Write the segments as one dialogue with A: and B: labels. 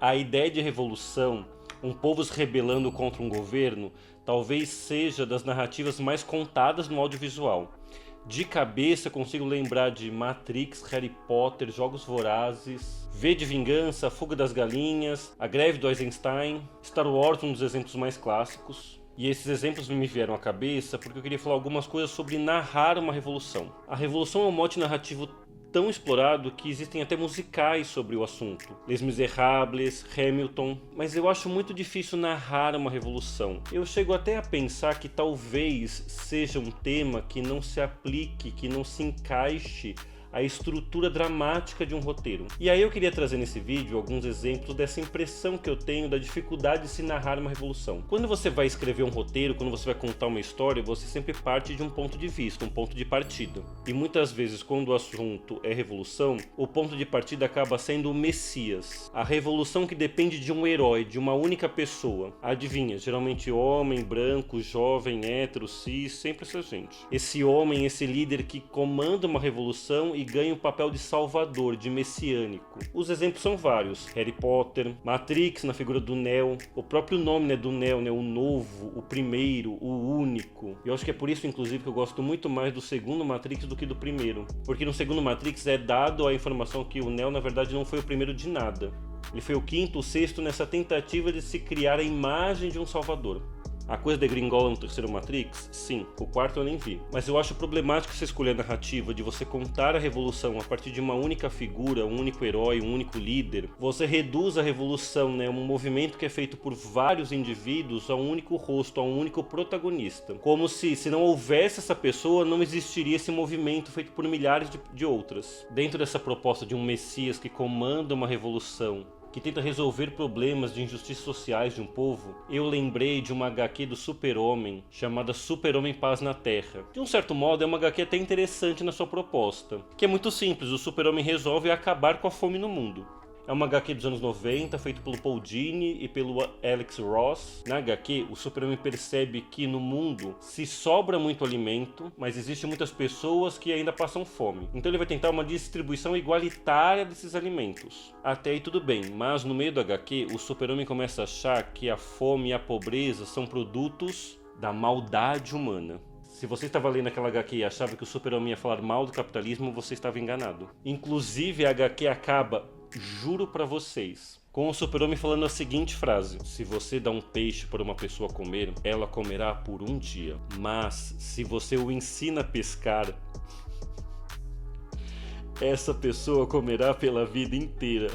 A: A ideia de revolução, um povo se rebelando contra um governo, talvez seja das narrativas mais contadas no audiovisual. De cabeça consigo lembrar de Matrix, Harry Potter, Jogos Vorazes, V de Vingança, Fuga das Galinhas, A Greve do Eisenstein, Star Wars, um dos exemplos mais clássicos. E esses exemplos me vieram à cabeça porque eu queria falar algumas coisas sobre narrar uma revolução. A revolução é um mote narrativo tão explorado que existem até musicais sobre o assunto. Les Misérables, Hamilton, mas eu acho muito difícil narrar uma revolução. Eu chego até a pensar que talvez seja um tema que não se aplique, que não se encaixe a estrutura dramática de um roteiro. E aí eu queria trazer nesse vídeo alguns exemplos dessa impressão que eu tenho da dificuldade de se narrar uma revolução. Quando você vai escrever um roteiro, quando você vai contar uma história, você sempre parte de um ponto de vista, um ponto de partida. E muitas vezes, quando o assunto é revolução, o ponto de partida acaba sendo o Messias. A revolução que depende de um herói, de uma única pessoa. Adivinha, geralmente homem, branco, jovem, hétero, cis, sempre essa gente. Esse homem, esse líder que comanda uma revolução e ganha o papel de salvador, de messiânico. Os exemplos são vários. Harry Potter, Matrix na figura do Neo, o próprio nome do Neo, o novo, o primeiro, o único. Eu acho que é por isso, inclusive, que eu gosto muito mais do segundo Matrix do que do primeiro. Porque no segundo Matrix é dado a informação que o Neo, na verdade, não foi o primeiro de nada. Ele foi o quinto, o sexto nessa tentativa de se criar a imagem de um salvador. A coisa degringola no terceiro Matrix? Sim, o quarto eu nem vi. Mas eu acho problemático você escolher a narrativa de você contar a revolução a partir de uma única figura, um único herói, um único líder. Você reduz a revolução, um movimento que é feito por vários indivíduos, a um único rosto, a um único protagonista. Como se não houvesse essa pessoa, não existiria esse movimento feito por milhares de outras. Dentro dessa proposta de um Messias que comanda uma revolução, que tenta resolver problemas de injustiças sociais de um povo, eu lembrei de uma HQ do Super-Homem chamada Super-Homem Paz na Terra. De um certo modo é uma HQ até interessante na sua proposta, que é muito simples, o Super-Homem resolve acabar com a fome no mundo. É uma HQ dos anos 90, feito pelo Paul Dini e pelo Alex Ross. Na HQ, o Super-Homem percebe que no mundo se sobra muito alimento, mas existem muitas pessoas que ainda passam fome. Então ele vai tentar uma distribuição igualitária desses alimentos. Até aí tudo bem, mas no meio do HQ, o Super-Homem começa a achar que a fome e a pobreza são produtos da maldade humana. Se você estava lendo aquela HQ e achava que o Super-Homem ia falar mal do capitalismo, você estava enganado. Inclusive a HQ acaba, juro pra vocês, com o Super-Homem falando a seguinte frase: se você dá um peixe para uma pessoa comer, ela comerá por um dia. Mas se você o ensina a pescar, essa pessoa comerá pela vida inteira.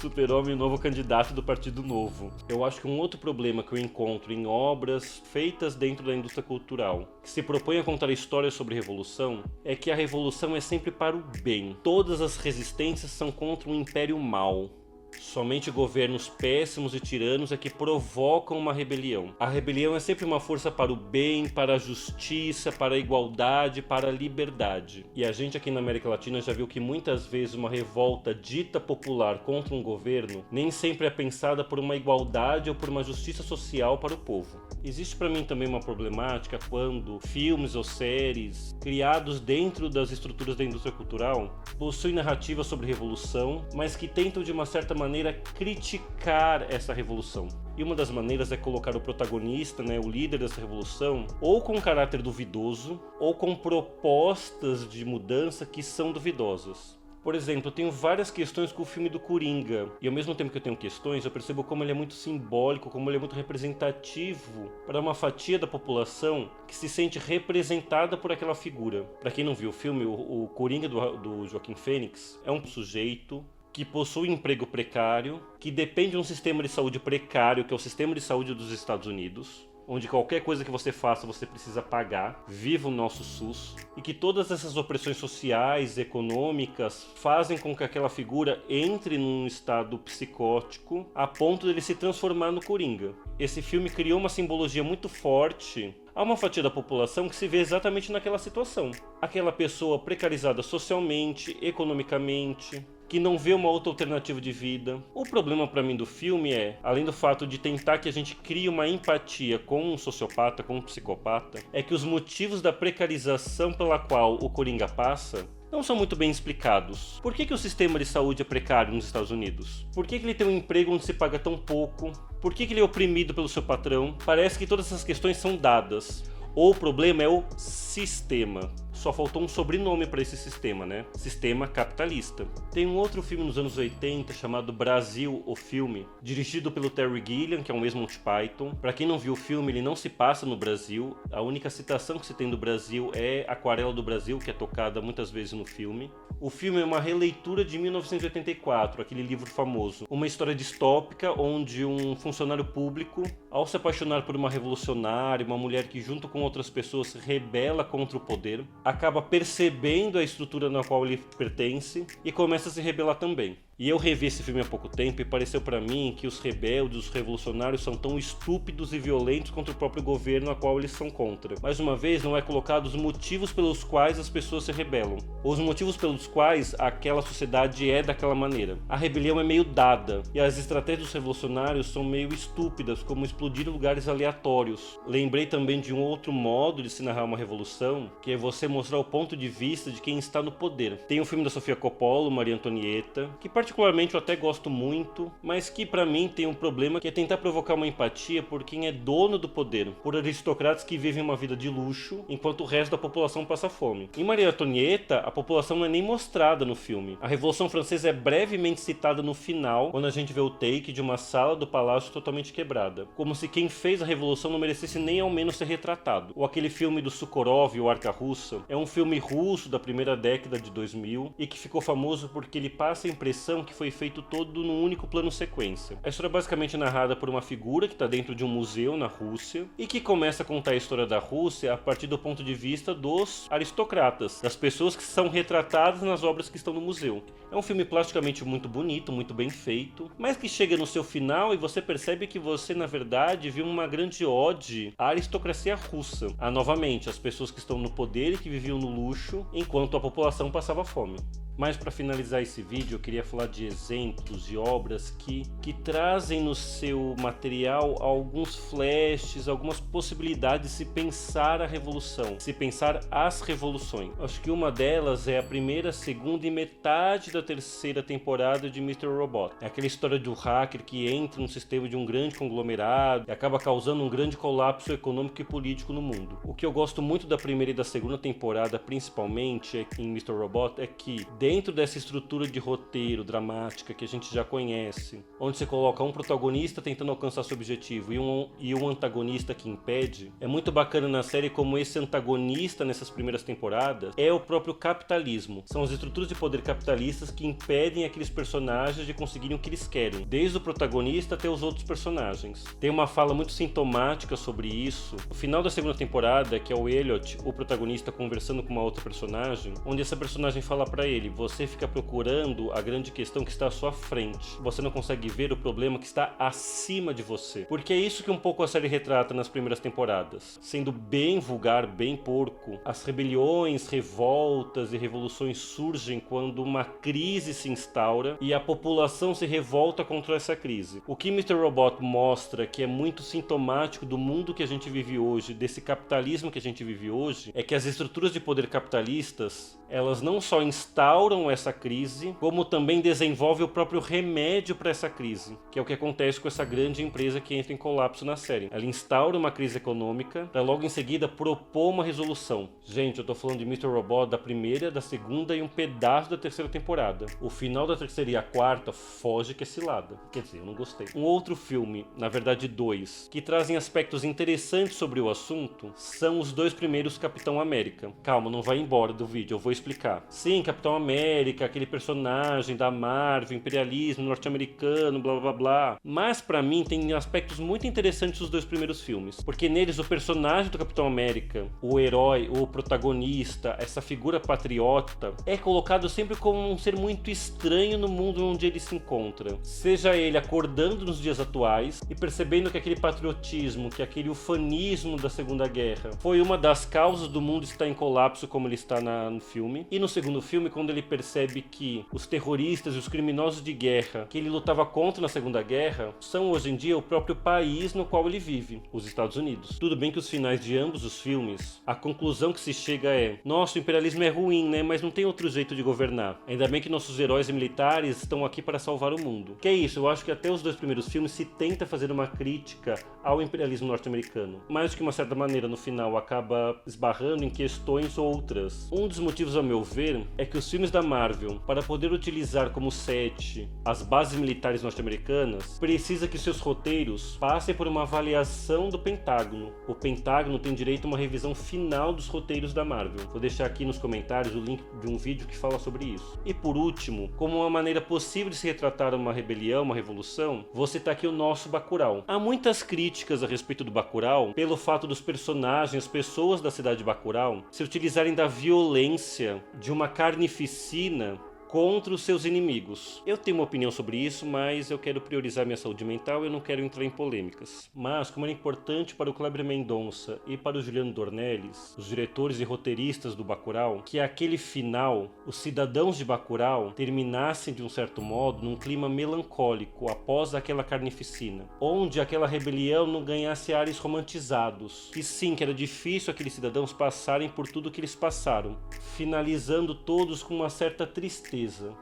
A: Super-Homem, novo candidato do Partido Novo. Eu acho que um outro problema que eu encontro em obras feitas dentro da indústria cultural, que se propõe a contar histórias sobre revolução, é que a revolução é sempre para o bem. Todas as resistências são contra um império mau. Somente governos péssimos e tiranos é que provocam uma rebelião. A rebelião é sempre uma força para o bem, para a justiça, para a igualdade, para a liberdade. E a gente aqui na América Latina já viu que muitas vezes uma revolta dita popular contra um governo nem sempre é pensada por uma igualdade ou por uma justiça social para o povo. Existe para mim também uma problemática quando filmes ou séries criados dentro das estruturas da indústria cultural possuem narrativas sobre revolução, mas que tentam de uma certa maneira criticar essa revolução. E uma das maneiras é colocar o protagonista, o líder dessa revolução, ou com um caráter duvidoso, ou com propostas de mudança que são duvidosas. Por exemplo, eu tenho várias questões com o filme do Coringa, e ao mesmo tempo que eu tenho questões, eu percebo como ele é muito simbólico, como ele é muito representativo para uma fatia da população que se sente representada por aquela figura. Para quem não viu o filme, o Coringa do Joaquim Fênix é um sujeito que possui emprego precário, que depende de um sistema de saúde precário, que é o sistema de saúde dos Estados Unidos, onde qualquer coisa que você faça você precisa pagar, viva o nosso SUS, e que todas essas opressões sociais, econômicas, fazem com que aquela figura entre num estado psicótico a ponto de ele se transformar no Coringa. Esse filme criou uma simbologia muito forte a uma fatia da população que se vê exatamente naquela situação. Aquela pessoa precarizada socialmente, economicamente, que não vê uma outra alternativa de vida. O problema para mim do filme é, além do fato de tentar que a gente crie uma empatia com um sociopata, com um psicopata, é que os motivos da precarização pela qual o Coringa passa não são muito bem explicados. Por que o sistema de saúde é precário nos Estados Unidos? Por que ele tem um emprego onde se paga tão pouco? Por que ele é oprimido pelo seu patrão? Parece que todas essas questões são dadas. Ou o problema é o sistema. Só faltou um sobrenome para esse sistema, né? Sistema capitalista. Tem um outro filme nos anos 80 chamado Brasil, o Filme, dirigido pelo Terry Gilliam, que é um ex-Monty Python. Para quem não viu o filme, ele não se passa no Brasil. A única citação que se tem do Brasil é Aquarela do Brasil, que é tocada muitas vezes no filme. O filme é uma releitura de 1984, aquele livro famoso. Uma história distópica onde um funcionário público, ao se apaixonar por uma revolucionária, uma mulher que junto com outras pessoas se rebela contra o poder, acaba percebendo a estrutura na qual ele pertence e começa a se rebelar também. E eu revi esse filme há pouco tempo e pareceu pra mim que os rebeldes, os revolucionários são tão estúpidos e violentos contra o próprio governo a qual eles são contra. Mais uma vez, não é colocado os motivos pelos quais as pessoas se rebelam, ou os motivos pelos quais aquela sociedade é daquela maneira. A rebelião é meio dada, e as estratégias dos revolucionários são meio estúpidas, como explodir lugares aleatórios. Lembrei também de um outro modo de se narrar uma revolução, que é você mostrar o ponto de vista de quem está no poder. Tem o filme da Sofia Coppola, Maria Antonieta, que particularmente eu até gosto muito, mas que pra mim tem um problema que é tentar provocar uma empatia por quem é dono do poder, por aristocratas que vivem uma vida de luxo, enquanto o resto da população passa fome. Em Maria Antonieta, a população não é nem mostrada no filme. A Revolução Francesa é brevemente citada no final, quando a gente vê o take de uma sala do palácio totalmente quebrada, como se quem fez a revolução não merecesse nem ao menos ser retratado. Ou aquele filme do Sukhorov, o Arca Russa, é um filme russo da primeira década de 2000 e que ficou famoso porque ele passa a impressão que foi feito todo num único plano sequência. A história é basicamente narrada por uma figura que está dentro de um museu na Rússia e que começa a contar a história da Rússia a partir do ponto de vista dos aristocratas, das pessoas que são retratadas nas obras que estão no museu. É um filme plasticamente muito bonito, muito bem feito, mas que chega no seu final e você percebe que você, na verdade, viu uma grande ode à aristocracia russa, a novamente as pessoas que estão no poder e que viviam no luxo, enquanto a população passava fome. Mas para finalizar esse vídeo, eu queria falar de exemplos de obras que trazem no seu material alguns flashes, algumas possibilidades de se pensar a revolução, se pensar as revoluções. Acho que uma delas é a primeira, segunda e metade da terceira temporada de Mr. Robot. É aquela história de um hacker que entra no sistema de um grande conglomerado e acaba causando um grande colapso econômico e político no mundo. O que eu gosto muito da primeira e da segunda temporada, principalmente em Mr. Robot, é que dentro dessa estrutura de roteiro dramática que a gente já conhece, onde você coloca um protagonista tentando alcançar seu objetivo e um antagonista que impede, é muito bacana na série como esse antagonista nessas primeiras temporadas é o próprio capitalismo. São as estruturas de poder capitalistas que impedem aqueles personagens de conseguirem o que eles querem, desde o protagonista até os outros personagens. Tem uma fala muito sintomática sobre isso no final da segunda temporada, que é o Elliot, o protagonista, conversando com uma outra personagem, onde essa personagem fala pra ele: você fica procurando a grande questão que está à sua frente. Você não consegue ver o problema que está acima de você. Porque é isso que um pouco a série retrata nas primeiras temporadas. Sendo bem vulgar, bem porco, as rebeliões, revoltas e revoluções surgem quando uma crise se instaura e a população se revolta contra essa crise. O que Mr. Robot mostra, que é muito sintomático do mundo que a gente vive hoje, desse capitalismo que a gente vive hoje, é que as estruturas de poder capitalistas, elas não só instauram essa crise, como também desenvolvem o próprio remédio para essa crise, que é o que acontece com essa grande empresa que entra em colapso na série. Ela instaura uma crise econômica para logo em seguida propor uma resolução. Gente, eu tô falando de Mr. Robot da primeira, da segunda e um pedaço da terceira temporada. O final da terceira e a quarta foge que é cilada. Quer dizer, eu não gostei. Um outro filme, na verdade dois, que trazem aspectos interessantes sobre o assunto, são os dois primeiros Capitão América. Calma, não vai embora do vídeo, eu vou explicar. Sim, Capitão América, aquele personagem da Marvel, imperialismo norte-americano, blá blá blá. Mas pra mim tem aspectos muito interessantes dos dois primeiros filmes, porque neles o personagem do Capitão América, o herói, o protagonista, essa figura patriota, é colocado sempre como um ser muito estranho no mundo onde ele se encontra. Seja ele acordando nos dias atuais e percebendo que aquele patriotismo, que aquele ufanismo da Segunda Guerra foi uma das causas do mundo estar em colapso como ele está no filme. E no segundo filme, quando ele ele percebe que os terroristas e os criminosos de guerra que ele lutava contra na Segunda Guerra são hoje em dia o próprio país no qual ele vive, os Estados Unidos. Tudo bem que os finais de ambos os filmes, a conclusão que se chega é: nossa, o imperialismo é ruim, né? Mas não tem outro jeito de governar. Ainda bem que nossos heróis e militares estão aqui para salvar o mundo. Que é isso, eu acho que até os dois primeiros filmes se tenta fazer uma crítica ao imperialismo norte-americano, mas que de uma certa maneira no final acaba esbarrando em questões outras. Um dos motivos, ao meu ver, é que os filmes da Marvel, para poder utilizar como set as bases militares norte-americanas, precisa que seus roteiros passem por uma avaliação do Pentágono. O Pentágono tem direito a uma revisão final dos roteiros da Marvel. Vou deixar aqui nos comentários o link de um vídeo que fala sobre isso. E por último, como uma maneira possível de se retratar uma rebelião, uma revolução, vou citar aqui o nosso Bacurau. Há muitas críticas a respeito do Bacurau pelo fato dos personagens, as pessoas da cidade de Bacurau, se utilizarem da violência de uma carnificina contra os seus inimigos. Eu tenho uma opinião sobre isso, mas eu quero priorizar minha saúde mental e eu não quero entrar em polêmicas. Mas, como era importante para o Kleber Mendonça e para o Juliano Dornelles, os diretores e roteiristas do Bacurau, que aquele final, os cidadãos de Bacurau, terminassem de um certo modo num clima melancólico após aquela carnificina, onde aquela rebelião não ganhasse ares romantizados. E sim, que era difícil aqueles cidadãos passarem por tudo que eles passaram, finalizando todos com uma certa tristeza.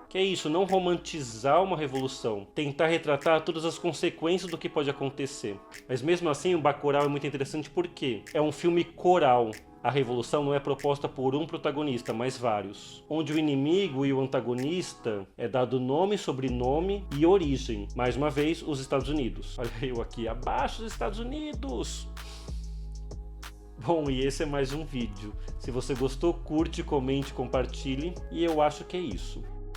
A: Que é isso, não romantizar uma revolução, tentar retratar todas as consequências do que pode acontecer. Mas mesmo assim, o Bacurau é muito interessante porque é um filme coral. A revolução não é proposta por um protagonista, mas vários, onde o inimigo e o antagonista é dado nome, sobrenome e origem. Mais uma vez, os Estados Unidos. Olha eu aqui, abaixo dos Estados Unidos! Bom, e esse é mais um vídeo. Se você gostou, curte, comente, compartilhe, e eu acho que é isso.